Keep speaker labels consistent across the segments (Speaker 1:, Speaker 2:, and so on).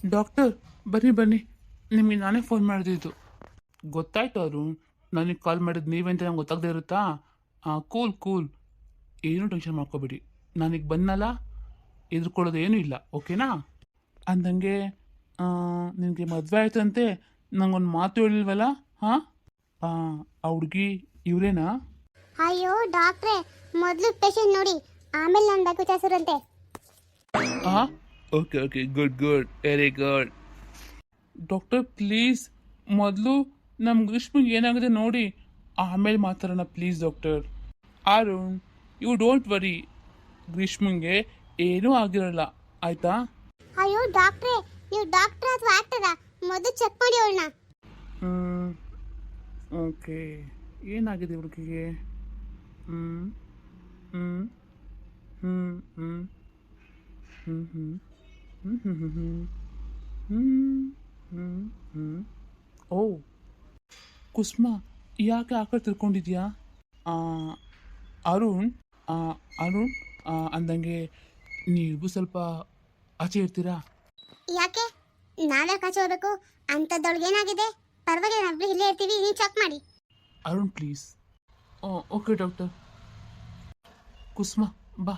Speaker 1: Doctor, ಬನ್ನಿ ಬನ್ನಿ. ನಿಮಗೆ ನಾನೇ ಫೋನ್ ಮಾಡಿದ್ದು. ಗೊತ್ತಾಯ್ತು ಅರುಣ್, ನನಗೆ ಕಾಲ್ ಮಾಡಿದ್ದು ನೀವೇ ಅಂತ ನಂಗೆ ಗೊತ್ತಾಗದೇ ಇರುತ್ತಾ? ಕೂಲ್ ಕೂಲ್, ಏನೂ ಟೆನ್ಷನ್ ಮಾಡ್ಕೋಬೇಡಿ. ನಾನೀಗ ಬಂದಲ್ಲ, ಎದುರ್ಕೊಳ್ಳೋದು ಏನೂ ಇಲ್ಲ, ಓಕೆನಾ? ಅಂದಂಗೆ ನಿನಗೆ ಮದುವೆ ಆಯ್ತಂತೆ, ನಂಗೊಂದು ಮಾತು ಹೇಳಿಲ್ವಲ್ಲ? ಹಾಂ, ಆ ಹುಡುಗಿ ಇವರೇನಾ?
Speaker 2: ಅಯ್ಯೋ ಡಾಕ್ಟ್ರೆ, ಮೊದಲು ಪೇಷಂಟ್ ನೋಡಿ ಆಮೇಲೆ ನಾನು ಬೇಕು ವಿಚಾರಿಸಿರಂತೆ.
Speaker 1: ಹಾಂ, okay okay, good good, very good. Doctor please, ಮೊದಲು ನಮ್ಮ ಗ್ರೀಷ್ಮಿಗೆ ಏನಾಗಿದೆ ನೋಡಿ, ಆಮೇಲೆ ಮಾತಾಡೋಣ please doctor. Arun, you don't worry, ಗ್ರೀಷ್ಮಿಗೆ ಏನೂ ಆಗಿರಲ್ಲ, ಆಯ್ತಾ?
Speaker 2: ಅಯ್ಯೋ ಡಾಕ್ಟ್ರೆ, ನೀವು ಡಾಕ್ಟರ್ ಅಥವಾ ಆಕ್ಟರಾ? ಮೊದಲು ಚೆಕ್ ಮಾಡಿ ಅವಳನ್ನ.
Speaker 1: ಓಕೆ, ಏನಾಗಿದೆ ಹುಡುಗಿಗೆ? ಹ್ಞೂ ಹ್ಞೂ ಹ್ಞೂ ಹ್ಞೂ ಹ್ಞೂ ಹ್ಞೂ ಹ್ಞೂ ಹ್ಞೂ ಹ್ಞೂ ಹ್ಞೂ ಹ್ಞೂ ಓ ಕುಸುಮ, ಯಾಕೆ ಆ ಕಡೆ ತಿಳ್ಕೊಂಡಿದ್ಯಾ? ಅರುಣ್, ಆ, ಅರುಣ್, ಅಂದಂಗೆ ನೀವು ಸ್ವಲ್ಪ ಆಚೆ ಇರ್ತೀರಾ?
Speaker 2: ಯಾಕೆ ನಾವೇ ಕಾಚೆ ಹೋಗ್ಬೇಕು? ಅಂಥದ್ದೊಳಗೆ ಏನಾಗಿದೆ? ಪರವಾಗಿಲ್ಲ, ನಾವು ಇಲ್ಲೇ ಇರ್ತೀವಿ, ನೀವು ಚೆಕ್ ಮಾಡಿ.
Speaker 1: Arun please. Okay doctor. Kusuma ಬಾ.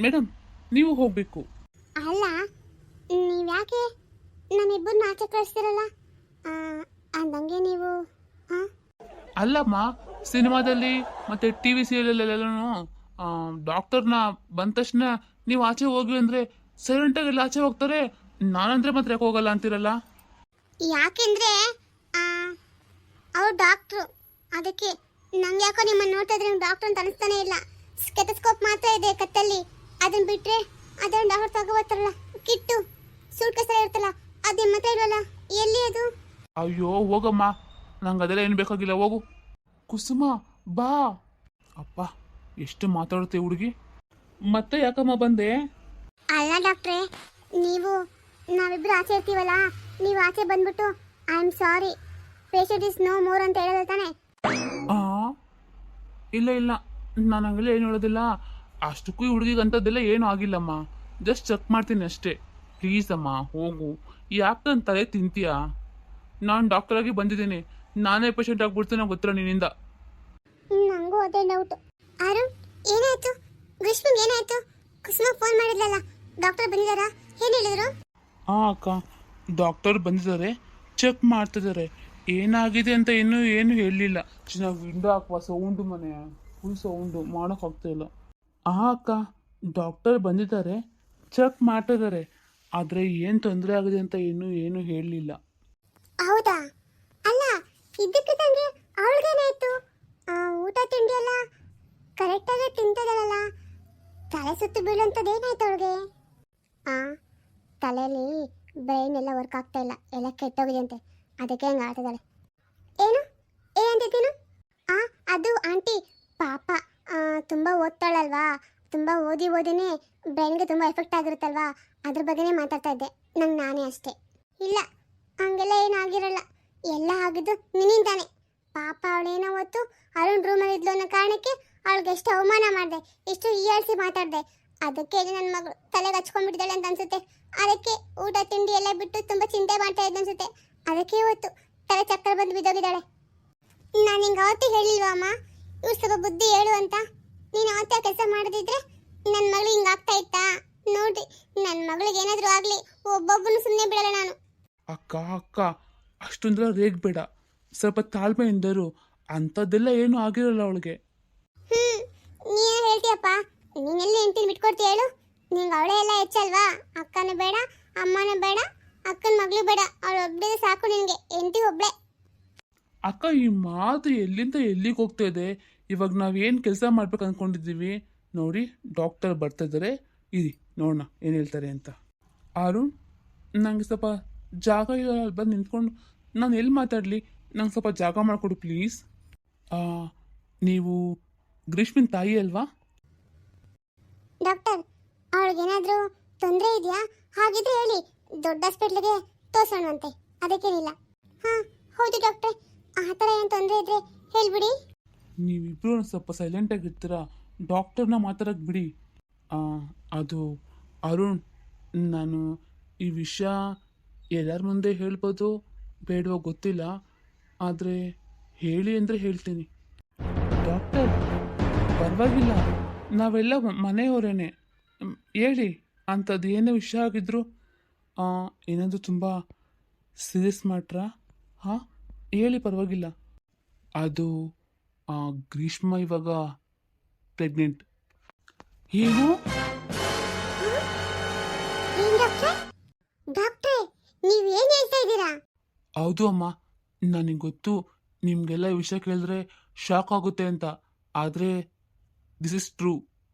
Speaker 1: ಮೇಡಮ್, ನೀವು ಹೋಗಬೇಕು.
Speaker 2: ಅಲ್ಲ, ನೀವ್ಯಾಕೆ ನಮ್ಮಿಬ್ಬರನ್ನ ಆಚೆ ಕಳಿಸ್ತಿರಲ್ಲ? ಅಂದಂಗೆ ನೀವು ಹಾಂ
Speaker 1: ಅಲ್ಲಮ್ಮ, ಸಿನಿಮಾದಲ್ಲಿ ಮತ್ತು ಟಿ ವಿ ಸೀರಿಯಲಲ್ಲೆಲ್ಲನೂ ಡಾಕ್ಟರ್ನ ಬಂದ ತಕ್ಷಣ ನೀವು ಆಚೆ ಹೋಗಿ ಅಂದರೆ ಸೈಲೆಂಟಾಗಿ ಎಲ್ಲ ಆಚೆ ಹೋಗ್ತಾರೆ. ನಾನಂದ್ರೆ ಮಾತ್ರ ಯಾಕೆ ಹೋಗಲ್ಲ ಅಂತೀರಲ್ಲ?
Speaker 2: ಯಾಕೆಂದ್ರೆ ಅವ್ರು ಡಾಕ್ಟ್ರು, ಅದಕ್ಕೆ ನಂಗೆ ಯಾಕೋ ನಿಮ್ಮನ್ನು ನೋಡ್ತಾ ಇದ್ರೆ ಡಾಕ್ಟರ್ ಅಂತ ಅನಿಸ್ತಾನೆ ಇಲ್ಲ. ಸ್ಟೆಥೋಸ್ಕೋಪ್ ಮಾತ್ರ ಇದೆ ಕತ್ತಲ್ಲಿ, ಅದನ್ನ ಬಿಟ್ರೆ ಅದನ್ನ ಡಾಕ್ಟರ್ ತಗೋಬರ್ತಾರಲ್ಲ, ಕಿಟ್ಟು ಸೂಟ್ ಕೇಸಲ್ಲಿ ಇರ್ತಲ್ಲ, ಅದೇ ಮಾತ್ರ ಇಲ್ವಲ್ಲ, ಎಲ್ಲಿ ಅದು?
Speaker 1: ಅಯ್ಯೋ ಹೋಗಮ್ಮ, ನಂಗೆ ಅದೆಲ್ಲ ಏನು ಬೇಕಾಗಿಲ್ಲ, ಹೋಗು. ಕುಸುಮ ಬಾ. ಅಪ್ಪ, ಎಷ್ಟು ಮಾತಾಡುತ್ತೆ ಹುಡುಗಿ. ಮತ್ತೆ ಯಾಕಮ್ಮ ಬಂದೆ?
Speaker 2: ಅಲ್ಲ ಡಾಕ್ಟ್ರೆ, ನೀವು ನಾವಿಬ್ರು ಆಚೆ ಇರ್ತೀವಲ್ಲ, ನೀವು ಆಚೆ ಬಂದ್ಬಿಟ್ಟು I am sorry, patient is no more ಅಂತ ಹೇಳೋದು ತಾನೆ?
Speaker 1: ಇಲ್ಲ ಇಲ್ಲ, ನಾನು ಹಂಗೆಲ್ಲ ಏನು ಹೇಳೋದಿಲ್ಲ. ಅಷ್ಟಕ್ಕೂ ಈ ಹುಡುಗಿಗೆ ಅಂಥದ್ದೆಲ್ಲ ಏನೂ ಆಗಿಲ್ಲಮ್ಮ, ಜಸ್ಟ್ ಚೆಕ್ ಮಾಡ್ತೀನಿ ಅಷ್ಟೇ. ಪ್ಲೀಸ್ ಅಮ್ಮ ಹೋಗು, ಯಾಕೆ ನನ್ನ ತಲೆ ತಿಂತೀಯಾ? ನಾನು ಡಾಕ್ಟರಾಗಿ ಬಂದಿದ್ದೀನಿ, ನಾನೇ ಪೇಷಂಟ್ ಆಗಿಬಿಡ್ತೀನಿ ಗೊತ್ತಿಲ್ಲ ನಿನ್ನಿಂದ.
Speaker 2: ನಂಗೂ ಅದೇ ಡೌಟ್. ಅರುಣ್, ಏನಾಯ್ತು? ಗ್ರೀಷ್ಮಿಗೆ ಏನಾಯ್ತು? ಕುಸುಮ ಫೋನ್ ಮಾಡಿದ್ಲಲ್ಲ, ಡಾಕ್ಟರ್ ಬಂದಿದ್ದಾರಾ? ಏನು ಹೇಳಿದ್ರು?
Speaker 1: ಹಾಂ ಅಕ್ಕ, ಡಾಕ್ಟರ್ ಬಂದಿದ್ದಾರೆ, ಚೆಕ್ ಮಾಡ್ತಿದ್ದಾರೆ. ಏನಾಗಿದೆ ಅಂತ ಇನ್ನೂ ಏನು ಹೇಳಲಿಲ್ಲ. ಚೆನ್ನಾಗಿ ವಿಂಡೋ ಹಾಕುವ, ಸೌಂಡು ಮನೆ ಫುಲ್ ಸೌಂಡು, ಮಾಡೋಕ್ಕಾಗ್ತಾ ಇಲ್ಲ. ಹಾಂ ಅಕ್ಕ, ಡಾಕ್ಟರ್ ಬಂದಿದ್ದಾರೆ, ಚೆಕ್ ಮಾಡ್ತಿದ್ದಾರೆ, ಆದರೆ ಏನು ತೊಂದರೆ ಆಗಿದೆ ಅಂತ ಇನ್ನೂ ಏನು ಹೇಳಲಿಲ್ಲ.
Speaker 2: ಹೌದಾ? ಅಲ್ಲ, ಇದ್ದಕ್ಕಿದ್ದಂಗೆ ಅವಳಿಗೇನಾಯ್ತು? ಊಟ ತಿಂಡಿ ಎಲ್ಲ ಕರೆಕ್ಟಾಗಿ ತಿಂತದಲ್ಲ, ತಲೆ ಸುತ್ತು ಬೀಳುವಂಥದ್ದು ಏನಾಯ್ತು ಅವಳಿಗೆ? ತಲೆಯಲ್ಲಿ ಬ್ರೈನ್ ಎಲ್ಲ ವರ್ಕ್ ಆಗ್ತಾ ಇಲ್ಲ, ಎಲ್ಲ ಕೆಟ್ಟೋಗಿದೆ ಅಂತೆ, ಅದಕ್ಕೆ ಹಂಗೆ ಆಡ್ತಿದ್ದಾಳೆ. ಏನು ಏನಂತಿದ್ದೀನು? ಅದು ಆಂಟಿ ಪಾಪ, ತುಂಬ ಓದ್ತಾಳಲ್ವಾ, ತುಂಬ ಓದಿನೇ ಬ್ರೈನ್ಗೆ ತುಂಬ ಎಫೆಕ್ಟ್ ಆಗಿರುತ್ತಲ್ವಾ, ಅದ್ರ ಬಗ್ಗೆನೇ ಮಾತಾಡ್ತಾ ಇದ್ದೆ, ನಂಗೆ ನಾನೇ ಅಷ್ಟೇ. ಇಲ್ಲ, ಹಂಗೆಲ್ಲ ಏನಾಗಿರಲ್ಲ, ಎಲ್ಲ ಆಗಿದ್ದು ನಿನ್ನಿಂದಾನೆ. ಪಾಪ ಅವಳೇನೋ ಹೊತ್ತು ಅರುಣ್ ರೂಮಲ್ಲಿ ಇದ್ಲು ಅನ್ನೋ ಕಾರಣಕ್ಕೆ ಅವಳಿಗೆ ಎಷ್ಟು ಅವಮಾನ ಮಾಡಿದೆ, ಎಷ್ಟು ಹೀಯಾಳಿಸಿ ಮಾತಾಡಿದೆ, ಅದಕ್ಕೆ ನನ್ನ ಮಗಳು ತಲೆಗೆ ಹಚ್ಕೊಂಡ್ಬಿಟ್ಟಿದ್ದಾಳೆ ಅಂತ ಅನ್ಸುತ್ತೆ. ಅದಕ್ಕೆ ಊಟ ತಿಂಡಿ ಎಲ್ಲ ಬಿಟ್ಟು ತುಂಬ ಚಿಂತೆ ಮಾಡ್ತಾ ಇದ್ದ ಅನ್ಸುತ್ತೆ, ಅದಕ್ಕೆ ಇವತ್ತು ತಲೆ ಚಕ್ಕರ್ ಬಂದು ಬಿದ್ದೋಗಿದ್ದಾಳೆ. ನಾನು ಹಿಂಗೆ ಅವತ್ತೇ ಹೇಳಿಲ್ವಾ ಅಮ್ಮ, ಇವ್ರು ಸ್ವಲ್ಪ ಬುದ್ಧಿ ಹೇಳು ಅಂತ? ನೀನು ಅವತ್ತೇ ಕೆಲಸ ಮಾಡದಿದ್ರೆ ನನ್ನ ಮಗಳು ಹಿಂಗಾಗ್ತಾ ಇತ್ತಾ? ನೋಡ್ರಿ, ನನ್ನ ಮಗಳಿಗೆ ಏನಾದರೂ ಆಗಲಿ, ಒಬ್ಬೊಬ್ಬನು ಸುಮ್ಮನೆ ಬಿಡಲ್ಲ ನಾನು.
Speaker 1: ಅಕ್ಕ ಅಕ್ಕ, ಅಷ್ಟೊಂದೆಲ್ಲ ರೇಗಬೇಡ, ಸ್ವಲ್ಪ ತಾಳ್ಮೆಯಿಂದರು, ಅಂಥದ್ದೆಲ್ಲ ಏನೂ ಆಗಿರಲ್ಲ ಅವಳಿಗೆ.
Speaker 2: ನೀನು ಹೇಳ್ತೀಯಪ್ಪ, ನೀನೆಲ್ಲಿ ಹೆಂಡ್ತಿನ ಬಿಟ್ಕೊಡ್ತೀಯ ಹೇಳು? ನಿಂಗೆ ಅವಳೇ ಎಲ್ಲ ಹೆಚ್ಚಲ್ವಾ? ಅಕ್ಕನೂ ಬೇಡ, ಅಮ್ಮನೂ ಬೇಡ, ಅಕ್ಕನ ಮಗಳು ಬೇಡ, ಅವಳು ಒಬ್ಬಳೇ ಸಾಕು ನಿನಗೆ, ಹೆಂಡ್ತಿ ಒಬ್ಬಳೇ.
Speaker 1: ಅಕ್ಕ, ಈ ಮಾತು ಎಲ್ಲಿಂದ ಎಲ್ಲಿಗೆ ಹೋಗ್ತಾ ಇದೆ? ಇವಾಗ ನಾವೇನು ಕೆಲಸ ಮಾಡ್ಬೇಕು ಅಂದ್ಕೊಂಡಿದ್ದೀವಿ ನೋಡಿ, ಡಾಕ್ಟರ್ ಬರ್ತಾ ಇದ್ದಾರೆ, ಇರಿ ನೋಡೋಣ ಏನು ಹೇಳ್ತಾರೆ ಅಂತ. ಅರುಣ್, ನನಗೆ ಸ್ವಲ್ಪ ಜಾಗ ಬಂದು ನಿಂತ್ಕೊಂಡು ನಾನು ಎಲ್ಲಿ ಮಾತಾಡಲಿ, ನಂಗೆ ಸ್ವಲ್ಪ ಜಾಗ ಮಾಡಿಕೊಡು ಪ್ಲೀಸ್. ನೀವು ಗ್ರೀಷ್ಮಿನ ತಾಯಿ ಅಲ್ವಾ?
Speaker 2: ಡಾಕ್ಟರ್, ಅವಳಿಗೇನಾದರೂ ತೊಂದರೆ ಇದೆಯಾ? ಹಾಗಿದ್ರೆ ಹೇಳಿ, ದೊಡ್ಡ ಹಾಸ್ಪಿಟ್ಲಿಗೆ ತೋರಿಸೋಣಂತೆ, ಅದಕ್ಕೇನಿಲ್ಲ. ಹಾಂ ಹೌದು ಡಾಕ್ಟ್ರೆ, ಆ ಥರ ಏನು ತೊಂದರೆ ಇದ್ರೆ ಹೇಳ್ಬಿಡಿ.
Speaker 1: ನೀವಿಬ್ಬರು ಸ್ವಲ್ಪ ಸೈಲೆಂಟಾಗಿರ್ತೀರಾ? ಡಾಕ್ಟರ್ನ ಮಾತಾಡೋಕ್ಕೆ ಬಿಡಿ. ಅದು ಅರುಣ್, ನಾನು ಈ ವಿಷಯ ಎಲ್ಲರ ಮುಂದೆ ಹೇಳ್ಬೋದು ಬೇಡವೋ ಗೊತ್ತಿಲ್ಲ, ಆದರೆ ಹೇಳಿ ಅಂದರೆ ಹೇಳ್ತೀನಿ. ಡಾಕ್ಟರ್, ಪರವಾಗಿಲ್ಲ, ನಾವೆಲ್ಲ ಮನೆಯವರೇನೆ. ಹೇಳಿ, ಅಂಥದ್ದು ಏನೇ ವಿಷಯ ಆಗಿದ್ರು ಏನಾದರೂ ತುಂಬ ಸೀರಿಯಸ್ ಮ್ಯಾಟ್ರಾ? ಹಾಂ, ಹೇಳಿ, ಪರವಾಗಿಲ್ಲ. ಅದು ಗ್ರೀಷ್ಮ ಇವಾಗ ಪ್ರೆಗ್ನೆಂಟ್. ಏನು?
Speaker 2: ಏನ್ ಡಾಕ್ಟ್ರೆ? ಡಾಕ್ಟ್ರೆ, ನೀವ್ ಏನ್ ಹೇಳ್ತಾ ಇದ್ದೀರಾ?
Speaker 1: ಹೌದು ಅಮ್ಮ, ನನಗೆ ಗೊತ್ತು ನಿಮಗೆಲ್ಲ ಈ ವಿಷಯ ಕೇಳಿದ್ರೆ ಶಾಕ್ ಆಗುತ್ತೆ ಅಂತ, ಆದರೆ ದಿಸ್ ಇಸ್ ಟ್ರೂ.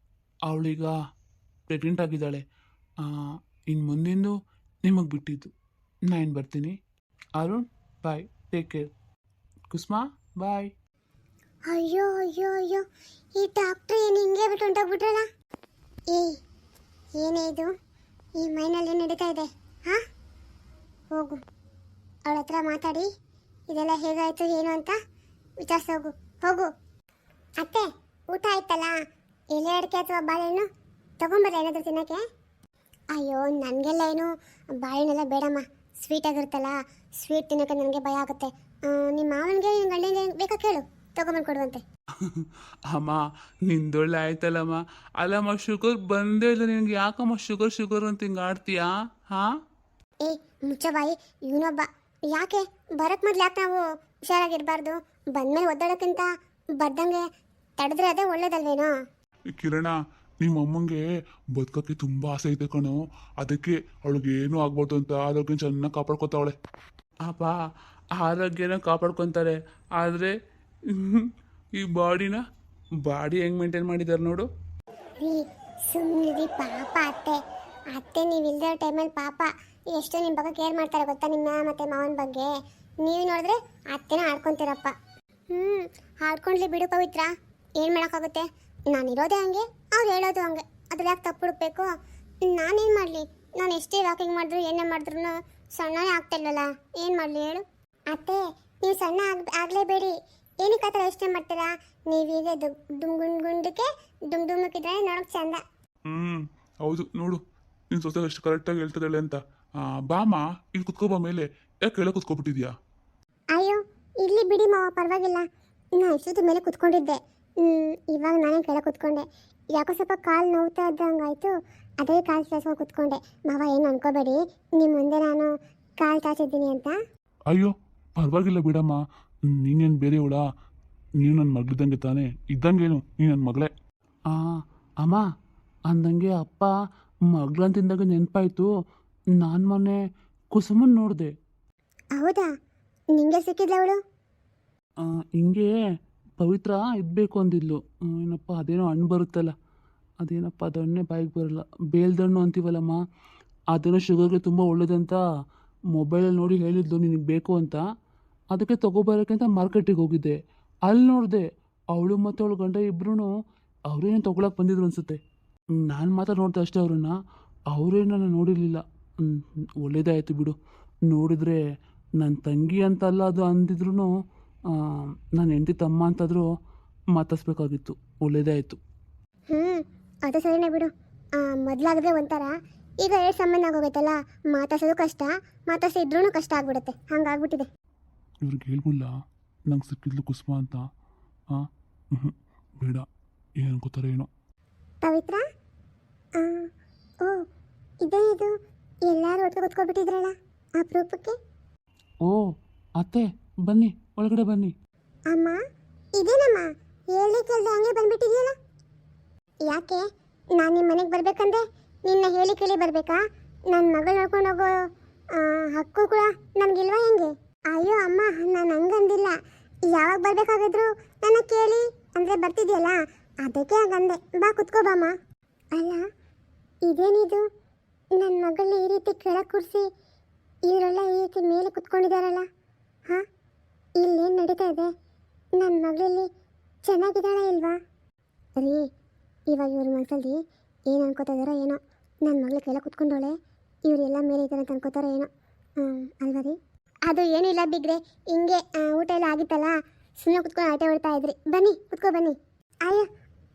Speaker 1: ಅವಳೀಗ ಪ್ರೆಗ್ನೆಂಟ್ ಆಗಿದ್ದಾಳೆ. ಇನ್ನು ಮುಂದಿಂದು ನಿಮಗೆ ಬಿಟ್ಟಿದ್ದು. ನಾನು ಬರ್ತೀನಿ. ಅರುಣ್, ಬಾಯ್, ಟೇಕ್ ಕೇರ್. ಕುಸ್ಮಾ, ಬಾಯ್.
Speaker 2: ಅಯ್ಯೋ ಅಯ್ಯೋ ಅಯ್ಯೋ, ಈ ಡಾಕ್ಟ್ರ್ ಏನು ಹಿಂಗೆ ಬಿಟ್ಟು ಹೊಂಟೋಗ್ಬಿಟ್ರಲ್ಲ. ಏನೇ ಇದು, ಈ ಮೈನಲ್ಲಿ ಏನು ನಡೀತಾ ಇದೆ? ಹಾಂ, ಹೋಗು, ಅವಳ ಹತ್ರ ಮಾತಾಡಿ ಇದೆಲ್ಲ ಹೇಗಾಯ್ತು ಏನು ಅಂತ ವಿಚಾರಿಸಿ ಹೋಗು. ಹೋಗು. ಅತ್ತೆ, ಊಟ ಆಯ್ತಲ್ಲ? ಎಲೆ ಅಡಿಕೆ ಅಥವಾ ಬಾಳೆಹಣ್ಣು ತೊಗೊಂಬರ್ರಿ ಏನಾದರೂ ತಿನ್ನೋಕ್ಕೆ? ಅಯ್ಯೋ, ನನಗೆಲ್ಲ ಏನು ಬಾಳೆಹಣ್ಣೆಲ್ಲ ಬೇಡಮ್ಮ, ಸ್ವೀಟ್ ಆಗಿರುತ್ತಲ್ಲ, ಸ್ವೀಟ್ ತಿನ್ನೋಕ್ಕೆ ನನಗೆ ಭಯ ಆಗುತ್ತೆ. ನಿಮ್ಮ ಮಾವನಿಗೆ ನಿಮ್ಮ ಗಂಡನಿಗೆ ಬೇಕಾ ಕೇಳು, ತೊಗೊಂಬಂದು ಕೊಡುವಂತೆ.
Speaker 1: ಅಮ್ಮ, ನಿಂದೊಳ್ಳೆ ಆಯ್ತಲ್ಲಮ್ಮ. ಅಲ್ಲಮ್ಮ, ಶುಗರ್ ಬಂದೇ ಇಲ್ಲ ನಿನಗೆ, ಯಾಕಮ್ಮ ಶುಗರ್ ಅಂತ ಹಿಂಗೆ ಆಡ್ತೀಯಾ? ಹಾಂ,
Speaker 2: ಏ ಮುಚ್ಚಬಾಯಿ, ಇವನೊಬ್ಬ. ಯಾಕೆ ಬರಕ್ ಮೊದ್ಲು ಯಾಕೆ ನಾವು ಹುಷಾರಾಗಿರ್ಬಾರ್ದು? ಬಂದ್ಮೇಲೆ ಒದ್ದಾಡೋಕ್ಕಿಂತ ಬರ್ದಂಗೆ ತಡೆದ್ರೆ ಅದೇ ಒಳ್ಳೇದಲ್ವೇನೋ?
Speaker 1: ಕಿರಣ, ನಿಮ್ಮ ಅಮ್ಮಂಗೆ ಬದುಕಕ್ಕೆ ತುಂಬ ಆಸೆ ಐತೆ ಕಣೋ, ಅದಕ್ಕೆ ಅವಳಿಗೆ ಏನೂ ಆಗ್ಬಾರ್ದು ಅಂತ ಆರೋಗ್ಯ ಚೆನ್ನಾಗಿ ಕಾಪಾಡ್ಕೊತಾವಳೆ. ಅಪ್ಪ, ಆರೋಗ್ಯನ ಕಾಪಾಡ್ಕೊತಾರೆ, ಆದರೆ ಈ ಬಾಡಿ ಹೆಂಗೆ ಮೇಂಟೈನ್ ಮಾಡಿದ್ದಾರೆ ನೋಡು.
Speaker 2: ರೀ ಸುಮ್ಮನಿರಿ, ಪಾಪ ಅತ್ತೆ ನೀವಿಲ್ದೇ ಟೈಮಲ್ಲಿ ಪಾಪ ಎಷ್ಟು ನಿಮ್ಮ ಬಗ್ಗೆ ಕೇರ್ ಮಾಡ್ತಾರೆ ಗೊತ್ತಾ, ನಿಮ್ಮ ಮತ್ತೆ ಮಾವನ ಬಗ್ಗೆ. ನೀವು ನೋಡಿದ್ರೆ ಅತ್ತೆನ ಆಡ್ಕೊತೀರಪ್ಪ. ಆಡ್ಕೊಂಡ್ಲಿ ಬಿಡು ಪವಿತ್ರ, ಏನು ಮಾಡೋಕ್ಕಾಗುತ್ತೆ? ನಾನಿರೋದೇ ಹಂಗೆ, ಅವ್ರು ಹೇಳೋದು ಹಂಗೆ, ಅದ್ರಲ್ಲಿ ಯಾಕೆ ತಪ್ಪು ಹುಡುಕ್ಬೇಕು? ನಾನೇನು ಮಾಡಲಿ? ನಾನು ಎಷ್ಟೇ ವಾಕಿಂಗ್ ಮಾಡಿದ್ರು ಏನೇ ಮಾಡಿದ್ರು ಸಣ್ಣನೇ ಆಗ್ತಾಯಿಲ್ವಲ್ಲ, ಏನು ಮಾಡಲಿ ಹೇಳು? ಅತ್ತೆ, ನೀವು ಸಣ್ಣ ಆಗಲೇಬೇಡಿ. ಏನಕ್ಕೆ ಆ ಥರ ಯೋಚನೆ ಮಾಡ್ತೀರಾ? ನೀವೀಗ ಗುಂಡಕ್ಕೆ ಡುಮ್ಕಿದ್ರೆ ನೋಡೋಕೆ ಚಂದ.
Speaker 1: ಹೌದು, ನೋಡು ನಿನ್ನ ಸೊಸೆ ಎಷ್ಟು ಕರೆಕ್ಟಾಗಿ ಹೇಳ್ತದಾಳೆ ಅಂತ. ಬಾಮ, ಇಲ್ಲಿ ಕುತ್ಕೋಬಾ ಮೇಲೆ, ಯಾಕೆ ಕೆಳಗೆ ಕುತ್ಕೊಬಿಟ್ಟಿದ್ಯಾ?
Speaker 2: ಅಯ್ಯೋ, ಇಲ್ಲಿ ಬಿಡಿ ಮಾವ, ಪರವಾಗಿಲ್ಲ. ನಾನು ಇಷ್ಟೊತ್ತು ಮೇಲೆ ಕುತ್ಕೊಂಡಿದ್ದೆ, ಇವಾಗ ನಾನೇ ಕೆಳಗೆ ಕುತ್ಕೊಂಡೆ. ಯಾಕೋ ಸ್ವಲ್ಪ ಕಾಲು ನೋವ್ತಾ ಇದ್ದಂಗಾಯ್ತು, ಅದೇ ಕಾಲು ಚಾಚ್ಕೊಂಡು ಕುತ್ಕೊಂಡೆ. ಮಾವ ಏನು ಅನ್ಕೋಬೇಡಿ, ನಿಮ್ಮ ಮುಂದೆ ನಾನು ಕಾಲು ಚಾಚಿದ್ದೀನಿ ಅಂತ.
Speaker 1: ಅಯ್ಯೋ, ಪರವಾಗಿಲ್ಲ ಬಿಡಮ್ಮ, ನೀನೇನು ಬೇರೆಯವಳ? ನೀನು ನನ್ನ ಮಗಳಿದ್ದಂಗೆ ತಾನೇ, ಇದ್ದಂಗೇನು ನೀನು ನನ್ನ ಮಗಳೇ. ಅಮ್ಮ ಅಂದಂಗೆ ಅಪ್ಪ ಮಗಳಂತಿದ್ದಾಗ ನೆನಪಾಯ್ತು, ನಾನು ಮೊನ್ನೆ ಕುಸುಮನ್ ನೋಡಿದೆ.
Speaker 2: ಹೌದಾ? ನಿಂಗೆ ಸಿಕ್ಕಿದ್ಲ ಅವಳು?
Speaker 1: ಹಿಂಗೆ ಪವಿತ್ರ ಇದ್ಬೇಕು ಅಂದಿದ್ಲು. ಏನಪ್ಪ ಅದೇನೋ ಹಣ್ಣು ಬರುತ್ತಲ್ಲ, ಅದೇನಪ್ಪ ಅದು ಹಣ್ಣೆ ಬಾಯಿಗೆ ಬರಲ್ಲ, ಬೇಲ್ದಣ್ಣು ಅಂತೀವಲ್ಲಮ್ಮ, ಅದೇನೋ ಶುಗರ್ಗೆ ತುಂಬ ಒಳ್ಳೇದಂತ ಮೊಬೈಲಲ್ಲಿ ನೋಡಿ ಹೇಳಿದ್ಲು ನಿನಗೆ ಬೇಕು ಅಂತ. ಅದಕ್ಕೆ ತೊಗೊಬರೋಕ್ಕೆ ಅಂತ ಮಾರ್ಕೆಟಿಗೆ ಹೋಗಿದ್ದೆ. ಅಲ್ಲಿ ನೋಡಿದೆ ಅವಳು ಮತ್ತು ಅವಳು ಗಂಡ ಇಬ್ಬರೂ ಅವರೇನು ತೊಗೊಳಕ್ಕೆ ಬಂದಿದ್ರು ಅನಿಸುತ್ತೆ. ನಾನು ಮಾತ್ರ ನೋಡ್ದೆ ಅಷ್ಟೇ ಅವ್ರನ್ನ, ಅವರೇನು ನಾನು ನೋಡಿರಲಿಲ್ಲ. ಒಳ್ಳೇದಾಯಿತು ಬಿಡು, ನೋಡಿದ್ರೆ ನನ್ನ ತಂಗಿ ಅಂತಲ್ಲ ಅದು ಅಂದಿದ್ರು, ನಾನು ಹೆಂಡತಿ ತಮ್ಮ ಅಂತಾದರೂ ಮಾತಾಡ್ಸ್ಬೇಕಾಗಿತ್ತು. ಒಳ್ಳೇದೇ ಆಯಿತು.
Speaker 2: ಅದು ಸರಿನೇ ಬಿಡು. ಮೊದಲಾಗದೆ ಒಂಥರ, ಈಗ ಎರಡು ಸಂಬಂಧ ಆಗೋಗೈತಲ್ಲ, ಮಾತಾಡ್ಸೋದು ಕಷ್ಟ, ಮಾತಾಡ್ಸಿದ್ರೂ ಕಷ್ಟ ಆಗ್ಬಿಡುತ್ತೆ, ಹಂಗಾಗ್ಬಿಟ್ಟಿದೆ.
Speaker 1: ಇವ್ರಿಗೆ ಹೇಳ್ಬಿಲ್ಲ ನಂಗೆ ಸಿಕ್ಕಿದ್ಲು ಕುಸುಮ ಅಂತ. ಬೇಡ, ಏನು ಅನ್ಕೋತಾರೆ ಏನೋ.
Speaker 2: ಪವಿತ್ರ, ಓ ಇದೇ ಇದು, ಎಲ್ಲರೂ ಒಟ್ಟಿಗೆ ಕೂತ್ಕೊಬಿಟ್ಟಿದ್ರಲ್ಲ ಅಪರೂಪಕ್ಕೆ.
Speaker 1: ಓ ಅತ್ತೆ, ಬನ್ನಿ, ಒಳಗಡೆ ಬನ್ನಿ.
Speaker 2: ಅಮ್ಮ, ಇದೇನಮ್ಮ ಹೇಳಿಕೆಲ್ದೆ ಹಂಗೆ ಬಂದ್ಬಿಟ್ಟಿದೆಯಲ್ಲ? ಯಾಕೆ ನಾನು ನಿಮ್ಮ ಮನೆಗೆ ಬರ್ಬೇಕಂದ್ರೆ ನಿನ್ನ ಹೇಳಿ ಕೇಳಿ ಬರಬೇಕಾ? ನನ್ನ ಮಗಳು ನೋಡ್ಕೊಂಡು ಹೋಗೋ ಹಕ್ಕು ಕೂಡ ನನಗಿಲ್ವಾ ಹೆಂಗೆ? ಅಯ್ಯೋ ಅಮ್ಮ, ನಾನು ಹಂಗಂದಿಲ್ಲ. ಯಾವಾಗ ಬರಬೇಕಾಗಿದ್ರು ನನ್ನ ಕೇಳಿ ಅಂದರೆ ಬರ್ತಿದ್ಯಲ್ಲ, ಅದಕ್ಕೆ ಹಂಗಂದೆ. ಬಾ ಕುತ್ಕೋಬಾಮ್ಮ. ಅಲ್ಲ, ಇದೇನಿದು, ನನ್ನ ಮಗಳನ್ನ ಈ ರೀತಿ ಕೆಳಗೆ ಕೂರಿಸಿ ಇವರೆಲ್ಲ ಈ ರೀತಿ ಮೇಲೆ ಕುತ್ಕೊಂಡಿದ್ದಾರಲ್ಲ? ಹಾಂ, ಇಲ್ಲೇನು ನಡೀತಾ ಇದೆ? ನನ್ನ ಮಗಳಲ್ಲಿ ಚೆನ್ನಾಗಿದ್ದಾಳ ಇಲ್ವಾ? ರೀ, ಇವಾಗ ಇವ್ರ ಮನಸ್ಸಲ್ಲಿ ಏನು ಅನ್ಕೋತಾ ಇದ್ದಾರೋ ಏನೋ, ನನ್ನ ಮಗಳು ಕೆಳಗೆ ಕುತ್ಕೊಂಡೋಳೆ, ಇವರೆಲ್ಲ ಮೇಲೆ ಇದ್ದಾರೆ ಅಂತ ಅನ್ಕೋತಾರೋ ಏನೋ, ಅಲ್ವಾ ರೀ? ಅದು ಏನೂ ಇಲ್ಲ ಬಿಗ್ರೆ, ಹಿಂಗೆ ಊಟ ಎಲ್ಲ ಆಗಿತ್ತಲ್ಲ, ಸುಮ್ಮನೆ ಕುತ್ಕೊಂಡು ಆಟ ಹೊಡ್ತಾ ಇದ್ರಿ. ಬನ್ನಿ ಕುತ್ಕೊ ಬನ್ನಿ. ಅಯ್ಯೋ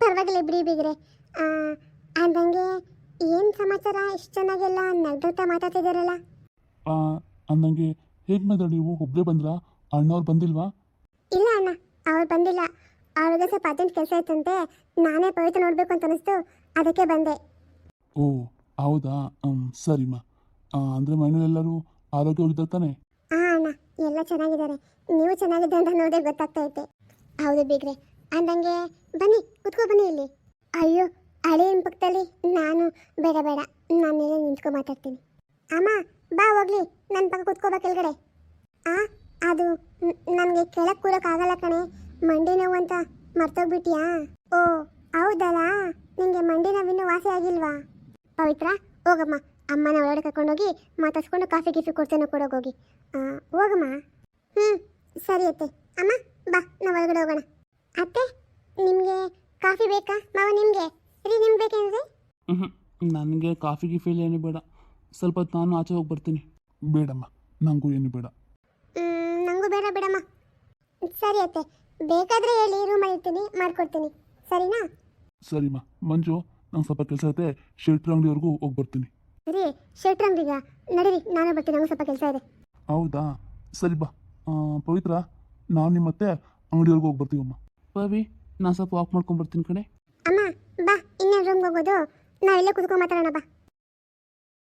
Speaker 2: ಪರವಾಗಿಲ್ಲ ಬಿಡಿ ಬಿಗ್ರೆ. ಅಂದಂಗೆ ಏನು ಸಮಾಚಾರ ಇಷ್ಟು ಚೆನ್ನಾಗೆಲ್ಲ ನಗ್ನಗ್ತಾ ಮಾತಾಡ್ತಿದ್ದೀರಲ್ಲ?
Speaker 1: ಅಂದಂಗೆ ಹೇಗೆ ಮಾತಾಡಿ ನೀವು ಒಬ್ಬರೇ ಬಂದ್ರಾ? ಅಣ್ಣವ್ರು ಬಂದಿಲ್ವಾ?
Speaker 2: ಇಲ್ಲ ಅಣ್ಣ, ಅವ್ರು ಬಂದಿಲ್ಲ. ಅವ್ರಿಗೆ ಸ್ವಲ್ಪ ಅರ್ಜೆಂಟ್ ಕೆಲಸ ಇತ್ತಂತೆ. ನಾನೇ ಪವಿತ್ರ ನೋಡಬೇಕು ಅಂತ ಅನಿಸ್ತು, ಅದಕ್ಕೆ ಬಂದೆ.
Speaker 1: ಓ ಹೌದಾ, ಸರಿಮ್ಮ. ಅಂದರೆ ಮನೇಲೆಲ್ಲರೂ ಆರೋಗ್ಯವಾಗಿದ್ದಾರೆ ತಾನೆ?
Speaker 2: ಹಾಂ ಅಣ್ಣ, ಎಲ್ಲ ಚೆನ್ನಾಗಿದ್ದಾರೆ. ನೀವು ಚೆನ್ನಾಗಿದೆ ಅಂತ ನೋಡೇ ಗೊತ್ತಾಗ್ತಾ ಐತೆ. ಹೌದು ಬೀಗ್ರೆ. ಅಂದಂಗೆ ಬನ್ನಿ, ಕುತ್ಕೋ ಬನ್ನಿ ಇಲ್ಲಿ. ಅಯ್ಯೋ, ಹಳೆಯ ಪಕ್ಕದಲ್ಲಿ ನಾನು ಬೇಡ ಬೇಡ, ನಾನೆಲ್ಲ ನಿಂತ್ಕೊ ಮಾತಾಡ್ತೀನಿ. ಅಮ್ಮ ಬಾ ಹೋಗ್ಲಿ, ನನ್ನ ಪಕ್ಕ ಕುತ್ಕೋಬಾ ಕೆಳಗಡೆ. ಅದು ನನಗೆ ಕೆಳಗೆ ಕೂರೋಕ್ಕಾಗಲ್ಲ ಕಣೆ, ಮಂಡಿ ನೋವು ಅಂತ ಮರ್ತೋಗ್ಬಿಟ್ಟಿಯಾ? ಓ ಹೌದಲ್ಲ, ನಿಂಗೆ ಮಂಡಿ ನೋವಿನ್ನೂ ವಾಸಿ ಆಗಿಲ್ವಾ? ಪವಿತ್ರ ಹೋಗಮ್ಮ, ಅಮ್ಮನ ಒಳಗಡೆ ಕರ್ಕೊಂಡೋಗಿ ಮಾತಾಡ್ಸ್ಕೊಂಡು ಕಾಫಿ ಗೀಫಿ ಕೊಡ್ತೇನೆ, ಕೊಡೋಗೋಗಿ. ಹೋಗಮ್ಮ. ಸರಿ ಅತ್ತೆ. ಅಮ್ಮ ಬಾ, ನಾವು ಒಳಗಡೆ ಹೋಗೋಣ. ಅತ್ತೆ ನಿಮಗೆ ಕಾಫಿ ಬೇಕಾ? ಮಾವ ನಿಮಗೆ? ರೀ ನಿಮ್ಗೆ ಬೇಕೇನ್ರಿ?
Speaker 1: ನನಗೆ ಕಾಫಿ ಗಿಫಿಲಿ ಏನು ಬೇಡ, ಸ್ವಲ್ಪ ಹೊತ್ತು ನಾನು ಆಚೆ ಹೋಗಿ ಬರ್ತೀನಿ. ಬೇಡಮ್ಮ, ನನಗೂ ಏನು ಬೇಡ.
Speaker 2: ನನಗೂ ಬೇಡ ಬಿಡಮ್ಮ. ಸರಿ ಅತ್ತೆ, ಬೇಕಾದರೆ ಹೇಳಿ, ರೂಮಲ್ಲಿ ಇರ್ತೀನಿ, ಮಾಡ್ಕೊಡ್ತೀನಿ. ಸರಿನಾ?
Speaker 1: ಸರಿಮ್ಮ. ಮಂಜು, ನಂಗೆ ಸ್ವಲ್ಪ ಕೆಲಸ ಐತೆ, ಶೆಟ್ರ್ ಅಂಗಡಿವರೆಗೂ ಹೋಗಿ ಬರ್ತೀನಿ.
Speaker 2: ರೀ ಶೆಟ್ರ್ ಅಂಗಡಿಗ ನಡೀರಿ, ನಾನು ಬರ್ತೀನಿ, ನಂಗೆ ಸ್ವಲ್ಪ ಕೆಲಸ ಇದೆ.
Speaker 1: ಹೌದಾ, ಸರಿ ಬಾ. ಪವಿತ್ರ, ನಾನು ನಿಮ್ಮ ಮತ್ತೆ ಅಂಗಡಿವರೆಗೂ ಹೋಗಿ ಬರ್ತೀವಮ್ಮ. ಪವಿ, ನಾನು ಸ್ವಲ್ಪ ವಾಕ್ ಮಾಡ್ಕೊಂಡು ಬರ್ತೀನಿ ಕಣೆ.
Speaker 2: ಅಮ್ಮ ಬಾ, ಇನ್ನೇನು ರೂಮ್ಗೆ ಹೋಗೋದು? ನಾವೆಲ್ಲೇ ಕುತ್ಕೊಂಡು ಮಾತಾಡೋಣ ಬಾ.